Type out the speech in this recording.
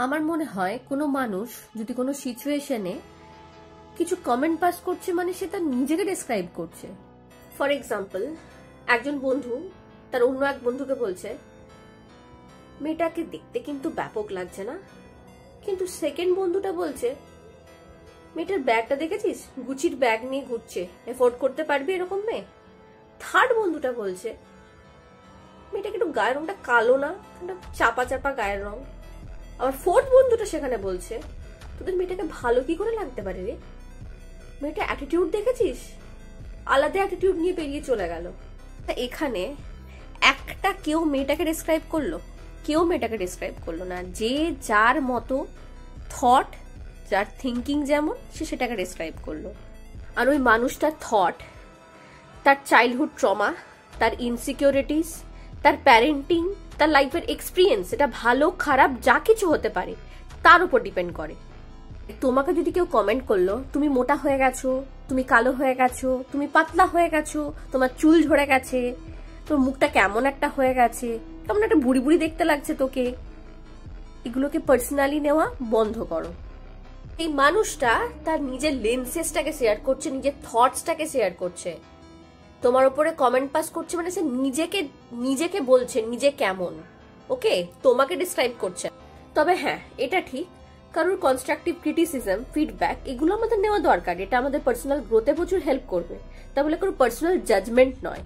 আমার মনে হয় কোনো মানুষ যদি কোনো সিচুয়েশনে কিছু কমেন্ট পাস করছে মানে সে তার নিজেকে ডেসক্রাইব করছে। ফর এক্সাম্পল, একজন বন্ধু তার অন্য এক বন্ধুকে বলছে, মেয়েটাকে দেখতে কিন্তু ব্যাপক লাগছে না, কিন্তু সেকেন্ড বন্ধুটা বলছে, মেয়েটার ব্যাগটা দেখেছিস, গুচির ব্যাগ নিয়ে ঘুরছে, এফোর্ড করতে পারবি এরকম মেয়ে। থার্ড বন্ধুটা বলছে, মেয়েটাকে একটু গায়ের রংটা কালো না, চাপা চাপা গায়ের রং। আবার ফোর্থ বন্ধুটা সেখানে বলছে, তোদের মেয়েটাকে ভালো কি করে লাগতে পারে রে, মেয়েটা অ্যাটিটিউড দেখেছিস, আলাদা অ্যাটিটিউড নিয়ে বেরিয়ে চলে গেল। এখানে একটা কেউ মেয়েটাকে ডেসক্রাইব করলো, কেউ মেয়েটাকে ডেসক্রাইব করলো না। যে যার মতো থট, যার থিঙ্কিং যেমন, সে সেটাকে ডেসক্রাইব করলো। আর ওই মানুষটার থট, তার চাইল্ডহুড ট্রমা, তার ইনসিকিউরিটিস, তার প্যারেন্টিং, তার লাইফের এক্সপিরিয়েন্স, এটা ভালো খারাপ যা কিছু হতে পারে তার উপর ডিপেন্ড করে। তোমাকে যদি কেউ কমেন্ট করলো, তুমি মোটা হয়ে গেছো, তুমি কালো হয়ে গেছো, তুমি পাতলা হয়ে গেছো, তোমার চুল ঝরে গেছে, তোর মুখটা কেমন একটা হয়ে গেছে, কেমন একটা বুড়ি বুড়ি দেখতে লাগছে তোকে, এগুলোকে পার্সোনালি নেওয়া বন্ধ করো। এই মানুষটা তার নিজের লেন্সেসটাকে শেয়ার করছে, নিজের থটসটাকে শেয়ার করছে, তোমার উপরে কমেন্ট পাস করছে মানে সে নিজেকে বলছে নিজে কেমন, ওকে, তোমাকে ডিসক্রাইব করছে। তবে হ্যাঁ, এটা ঠিক, কারোর কনস্ট্রাকটিভ ক্রিটিসিজম, ফিডব্যাক, এগুলো আমাদের নেওয়া দরকার, এটা আমাদের পার্সোনাল গ্রোথে প্রচুর হেল্প করবে, তা বলে কোনো পার্সোনাল জাজমেন্ট নয়।